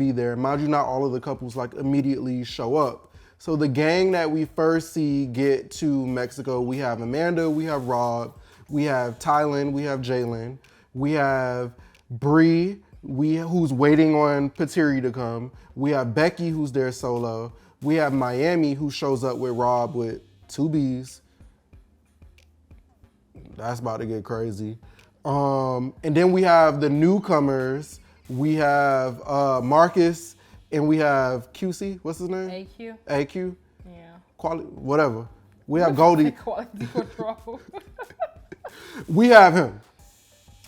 be there. Mind you, not all of the couples like immediately show up. So the gang that we first see get to Mexico, we have Amanda, we have Rob, we have Tylen, we have Jalen, we have Bree, who's waiting on Patiri to come. We have Becky, who's there solo. We have Miami, who shows up with Rob with 2 Bs. That's about to get crazy. And then we have the newcomers. We have Marcus, and we have QC. What's his name? AQ. AQ. Yeah. Quality, whatever. We have Goldie. Quality control. We have him.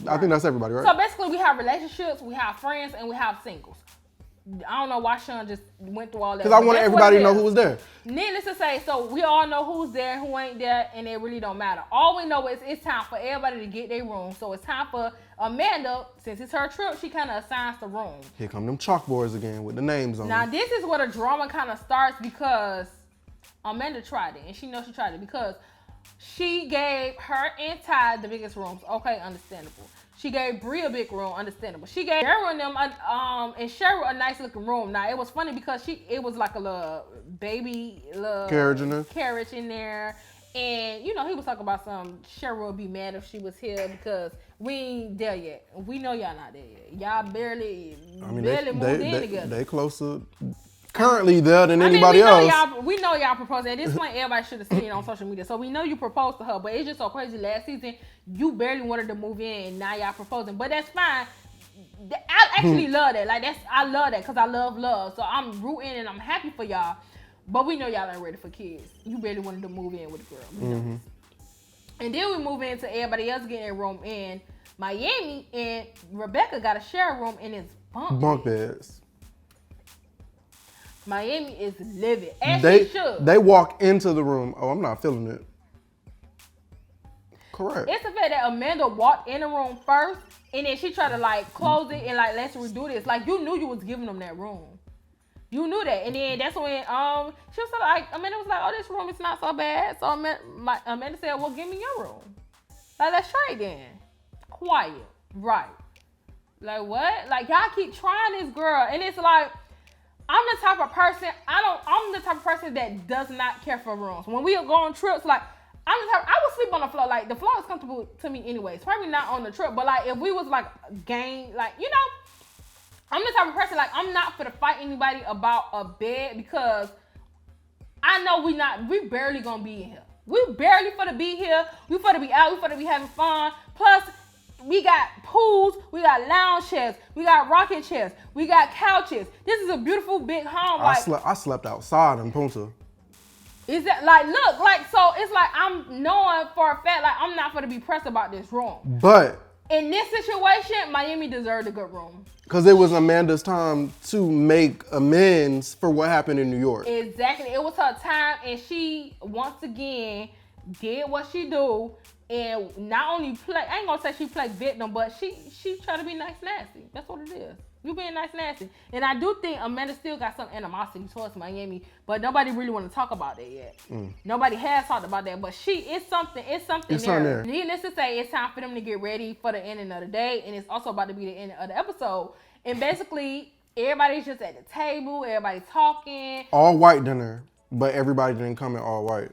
Right. I think that's everybody, right? So basically, we have relationships, we have friends, and we have singles. I don't know why Sean just went through all that. Because I wanted everybody to know who was there. Needless to say, so we all know who's there, who ain't there, and it really don't matter. All we know is it's time for everybody to get their room. So it's time for Amanda, since it's her trip, she kind of assigns the room. Here come them chalkboards again with the names on Now, them. this is where the drama kind of starts because Amanda tried it, and she knows she tried it because she gave her and Ty the biggest rooms. Okay, understandable. She gave Bree a big room, understandable. She gave Cheryl and them and Cheryl a nice looking room. Now it was funny because it was like a little baby carriage in there. And you know, he was talking about Cheryl would be mad if she was here because we ain't there yet. We know y'all not there yet. Y'all barely moved in together. They closer currently there than anybody else. We know y'all proposed. At this point, everybody should have seen it on social media. So we know you proposed to her, but it's just so crazy. Last season, you barely wanted to move in, and now y'all proposing. But that's fine. I actually love that. I love that because I love. So I'm rooting and I'm happy for y'all. But we know y'all ain't ready for kids. You barely wanted to move in with a girl. Mm-hmm. And then we move into everybody else getting a room in Miami, and Rebecca got a share room in his bunk beds. Miami is livid, as she should. They walk into the room. Oh, I'm not feeling it. Correct. It's the fact that Amanda walked in the room first, and then she tried to close it and let's redo this. You knew you was giving them that room. You knew that, and then that's when she was Amanda was like, "Oh, this room is not so bad." So Amanda said, "Well, give me your room. Let's try it then." Quiet, right? What? Y'all keep trying this girl, and it's like. I'm the type of person, I'm the type of person that does not care for rooms. When we go on trips, I would sleep on the floor. The floor is comfortable to me anyways. Probably not on the trip, but if we was game, I'm the type of person, I'm not for to fight anybody about a bed because I know we barely gonna be in here. We barely for to be here. We for to be out. We for to be having fun. Plus, we got pools, we got lounge chairs, we got rocking chairs, we got couches. This is a beautiful big home. I slept outside in Punta. Is that so it's I'm knowing for a fact I'm not gonna be pressed about this room. But in this situation, Miami deserved a good room. Because it was Amanda's time to make amends for what happened in New York. Exactly. It was her time, and she once again did what she do. And not only I ain't gonna say she played victim, but she tried to be nice nasty. That's what it is. You being nice nasty. And I do think Amanda still got some animosity towards Miami, but nobody really want to talk about that yet. Nobody has talked about that, but it's something there. Needless to say, it's time for them to get ready for the ending of the day, and it's also about to be the end of the episode. And basically, everybody's just at the table, everybody's talking. All white dinner, but everybody didn't come in all white.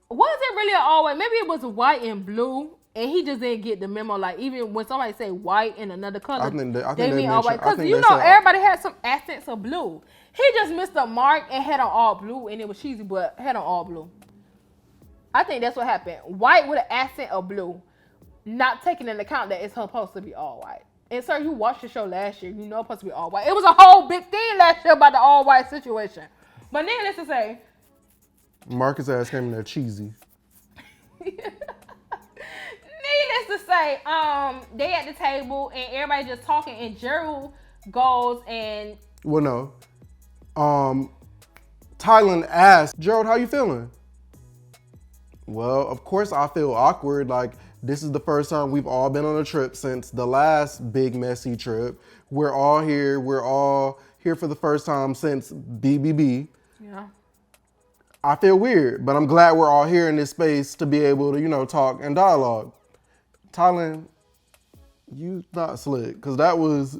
Was it really an all white? Maybe it was white and blue, and he just didn't get the memo. Even when somebody say white in another color, I think they mean all white. Because everybody had some accents of blue. He just missed the mark and had on all blue, and it was cheesy, but had on all blue. I think that's what happened. White with an accent of blue, not taking into account that it's supposed to be all white. And sir, you watched the show last year. You know it's supposed to be all white. It was a whole big thing last year about the all white situation. But needless to say, Marcus ass came in there cheesy. Needless to say, they at the table and everybody just talking, and Gerald goes and. Well, no. Tylen asked, Gerald, how you feeling? Well, of course I feel awkward. This is the first time we've all been on a trip since the last big messy trip. We're all here. We're all here for the first time since BBB. Yeah. I feel weird, but I'm glad we're all here in this space to be able to, talk and dialogue. Tylen, you not slick, because that was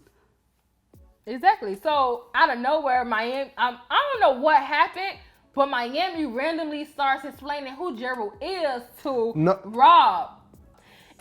Exactly. So out of nowhere, Miami, I don't know what happened, but Miami randomly starts explaining who Gerald is to No. Rob.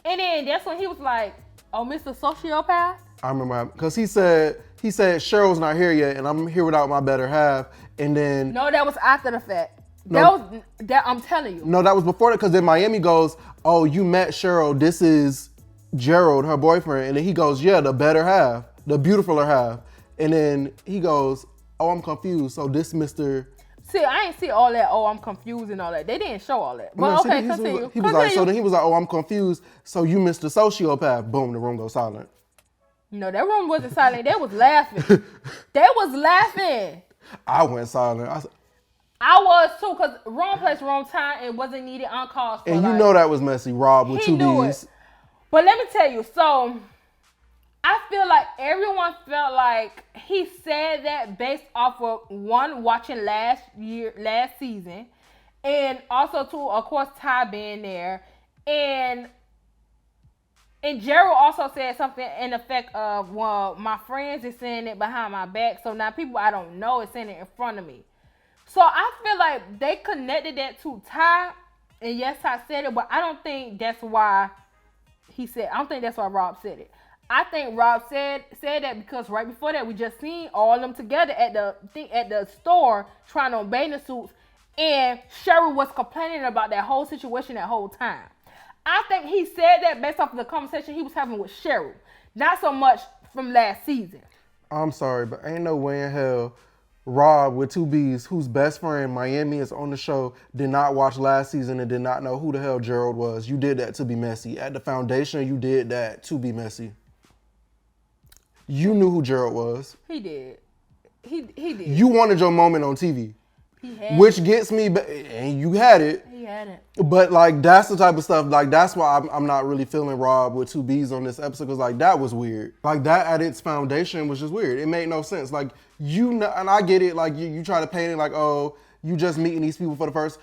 And then that's when he was like, "Oh, Mr. Sociopath." I remember because he said Cheryl's not here yet, and I'm here without my better half. And then No, that was after the fact. No. That I'm telling you. no, that was before that. Because then Miami goes, "Oh, you met Cheryl. This is Gerald, her boyfriend." And then he goes, "Yeah, the better half, the beautifuler half." And then he goes, "Oh, I'm confused. So this Mr." See, I ain't see all that. Oh, I'm confused and all that. They didn't show all that. But No, see, okay, he was- continue. He was like, so then he was like, "Oh, I'm confused. So you Mr. Sociopath." Boom, the room goes silent. No, that room wasn't silent. They was laughing. They was laughing. I went silent. I said, I was too, because wrong place, wrong time, and wasn't needed on calls for. and you like, know that was messy, Rob with he two knew B's. it. But let me tell you, so I feel like everyone felt like he said that based off of one, watching last season, and also two, of course, Ty being there, and Gerald also said something in effect of, well, my friends is saying it behind my back, so now people I don't know is saying it in front of me. So I feel like they connected that to Ty, and yes, Ty said it, but I don't think that's why I don't think that's why Rob said it. I think Rob said that because right before that we just seen all of them together at the store trying on bathing suits, and Cheryl was complaining about that whole situation that whole time. I think he said that based off of the conversation he was having with Cheryl, not so much from last season. I'm sorry, but ain't no way in hell Rob with two B's, whose best friend Miami is on the show, did not watch last season and did not know who the hell Gerald was. You did that to be messy. At the foundation, you did that to be messy. You knew who Gerald was. He did. He did. You wanted your moment on TV. He had Which it. gets me, and you had it. He had it. But like that's the type of stuff, like that's why I'm not really feeling Rob with two B's on this episode, because like that was weird. Like that at its foundation was just weird. It made no sense. Like you know, and I get it, like you try to paint it like, oh, you just meeting these people for the first.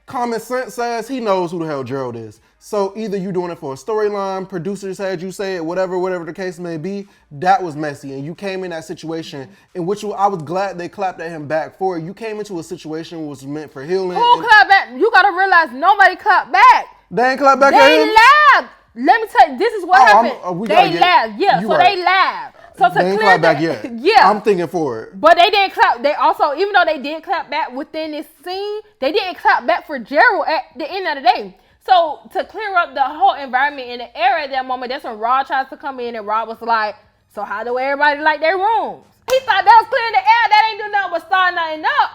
Common sense says he knows who the hell Gerald is. So either you doing it for a storyline, producers had you say it, whatever the case may be, that was messy. And you came in that situation in which I was glad they clapped at him back for it. You came into a situation which was meant for healing. Who clapped back? You gotta realize nobody clapped back. They ain't clapped back at They him? laughed. Let me tell you, this is what happened. They laughed. Yeah, so right. they laughed. So to They ain't clear clap back that, yet. yeah. I'm thinking for it. But they didn't clap. They also, even though they did clap back within this scene, they didn't clap back for Gerald at the end of the day. So to clear up the whole environment in the air at that moment, that's when Rob tries to come in, and Rob was like, so how do everybody like their rooms? He thought that was clearing the air. That ain't do nothing but start nothing up.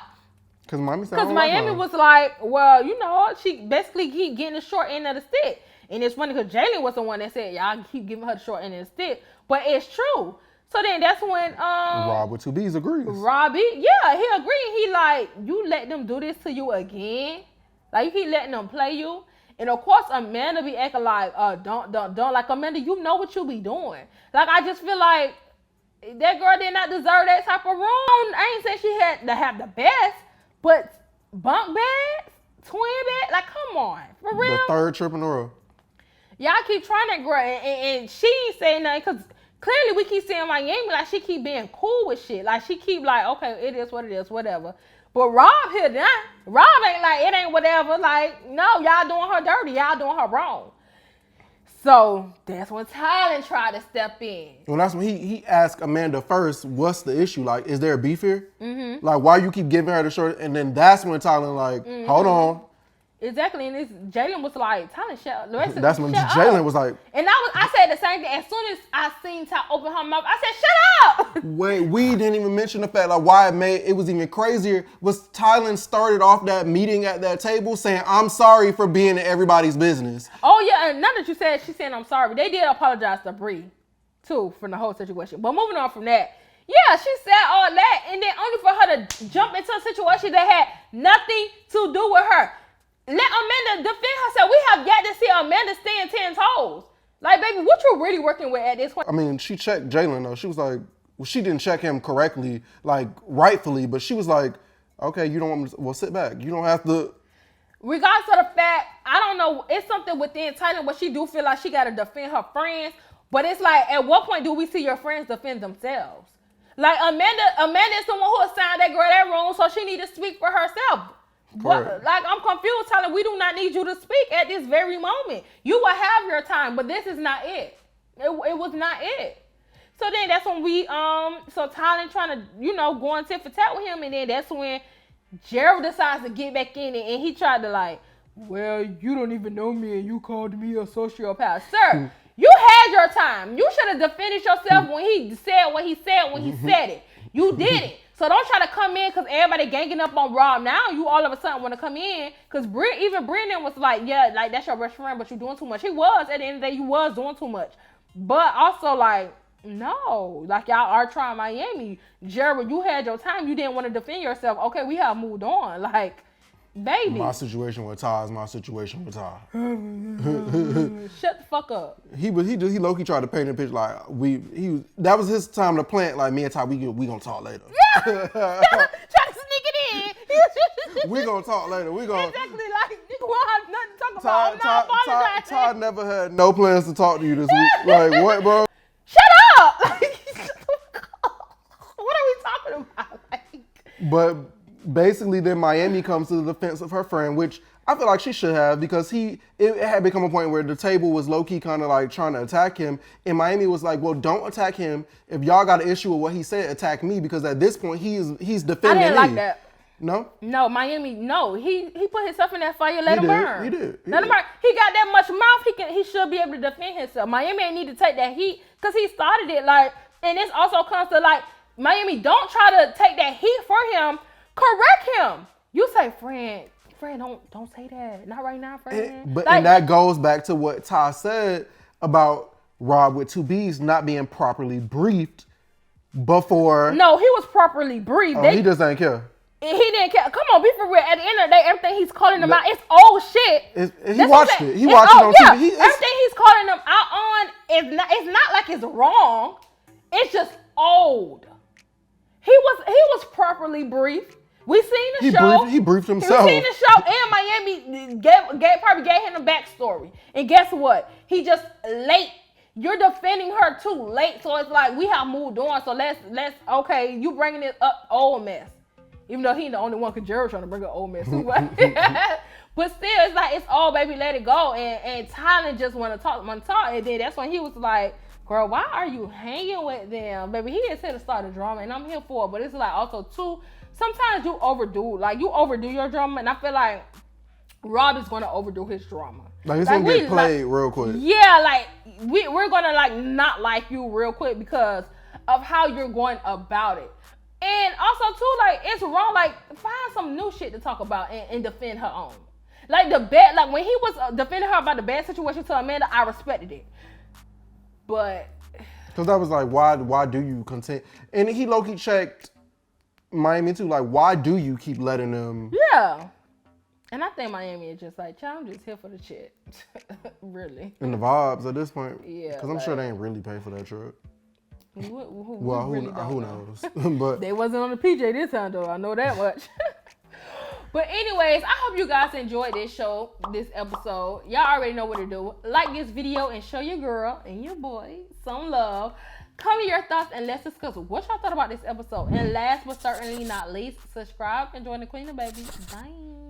Because Miami was like, well, you know, she basically keep getting the short end of the stick. And it's funny because Jalen was the one that said, y'all keep giving her the short end of the stick. But it's true. So then that's when Rob with two B's agrees. Robbie, yeah, he agreed. He like, you let them do this to you again? Like, you keep letting them play you? And of course, Amanda be acting like, don't. Like, Amanda, you know what you be doing. Like, I just feel like that girl did not deserve that type of room. I ain't saying she had to have the best, but bunk beds, twin bed, like, come on, for real. The third trip in a row. Y'all keep trying that girl, and she ain't saying nothing, because clearly we keep seeing Miami like she keep being cool with shit. Like, she keep like, okay, it is what it is, whatever. But Rob here now, Rob ain't like, it ain't whatever. Like, no, y'all doing her dirty. Y'all doing her wrong. So that's when Tylen tried to step in. Well, that's when he asked Amanda first, what's the issue? Like, is there a beef here? Mm-hmm. Like, why you keep giving her the short? And then that's when Tylen like, hold on. Exactly, and Jalen was like, Tylen, shut up. That's when Jalen was like, and I said the same thing. As soon as I seen Ty open her mouth, I said, shut up. wait, we didn't even mention the fact, like, why it was even crazier was Tylen started off that meeting at that table saying, I'm sorry for being in everybody's business. Oh, yeah, and now that you said, she's saying I'm sorry. They did apologize to Bree, too, for the whole situation. But moving on from that, yeah, she said all that, and then only for her to jump into a situation that had nothing to do with her. Let Amanda defend herself. We have yet to see Amanda stand 10 toes. Like, baby, what you really working with at this point? I mean, she checked Jalen, though. She was like, well, she didn't check him correctly, like, rightfully, but she was like, okay, you don't want me to, well, sit back. You don't have to. Regardless of the fact, I don't know, it's something within Tylen where she do feel like she got to defend her friends, but it's like, at what point do we see your friends defend themselves? Like Amanda is the one who assigned that girl that room, so she need to speak for herself. What, like I'm confused, telling we do not need you to speak at this very moment. You will have your time, but this is not it. It was not it. So then that's when so Tylen trying to, go on tit for tat with him, and then that's when Gerald decides to get back in it, and he tried to like, well, you don't even know me, and you called me a sociopath. Sir, you had your time. You should have defended yourself when he said what he said when he said it. You didn't. So don't try to come in because everybody ganging up on Rob. Now you all of a sudden want to come in because even Brendan was like, yeah, like that's your best friend, but you're doing too much. He was, at the end of the day, you was doing too much. But also like, no, like y'all are trying Miami. Gerald, you had your time. You didn't want to defend yourself. Okay, we have moved on. Like, baby. My situation with Ty is my situation with Ty. Shut the fuck up. He low-key tried to paint a picture like that was his time to plant. Like me and Ty, we gonna talk later. Yeah, try to sneak it in. We gonna talk later. We gonna exactly like you won't have nothing to talk about. I'm not apologizing. Ty never had no plans to talk to you this week. Like what, bro? Shut up! Like, what are we talking about? Like, but basically, then Miami comes to the defense of her friend, which I feel like she should have because it had become a point where the table was low-key kind of like trying to attack him. And Miami was like, well, don't attack him. If y'all got an issue with what he said, attack me because at this point, he's defending me. I didn't like that. No? No, Miami, no. He put himself in that fire, let him burn. He did. Let him burn. He got that much mouth, he should be able to defend himself. Miami ain't need to take that heat because he started it. Like, and this also comes to like, Miami, don't try to take that heat for him. Correct him. You say, friend, don't say that. Not right now, friend. And that goes back to what Ty said about Rob with 2 Bs not being properly briefed before. No, he was properly briefed. Oh, he just ain't care. He didn't care. Come on, be for real. At the end of the day, everything he's calling them out, it's old shit. He watched it. He watched it on TV. Everything he's calling them out on it's not like it's wrong. It's just old. He was properly briefed. We seen the show. He briefed himself. We seen the show, and Miami probably gave him the backstory. And guess what? He just late. You're defending her too late. So it's like we have moved on. So let's okay. You bringing it up old mess. Even though he ain't the only one, because Jared's trying to bring up old mess too. But still, it's like it's all baby, let it go. And Tylen just want to talk. And then that's when he was like, girl, why are you hanging with them? Baby, he is here to start a drama, and I'm here for it. But it's like also too, sometimes you overdo your drama, and I feel like Rob is going to overdo his drama. Like it's going to get played real quick. Yeah, like we're going to like not like you real quick because of how you're going about it. And also too, like it's wrong. Like find some new shit to talk about and defend her own. Like when he was defending her about the bad situation to Amanda, I respected it. But because that was like, why do you continue? And he low-key checked Miami too. Like, why do you keep letting them? Yeah. And I think Miami is just like, child, I'm just here for the shit. Really. And the vibes at this point. Yeah. Because I'm sure they ain't really pay for that trip. Who knows? But they wasn't on the PJ this time though. I know that much. But anyways, I hope you guys enjoyed this episode. Y'all already know what to do. Like this video and show your girl and your boy some love. Comment your thoughts and let's discuss what y'all thought about this episode. And last but certainly not least, subscribe and join the Queen of Baby. Bye.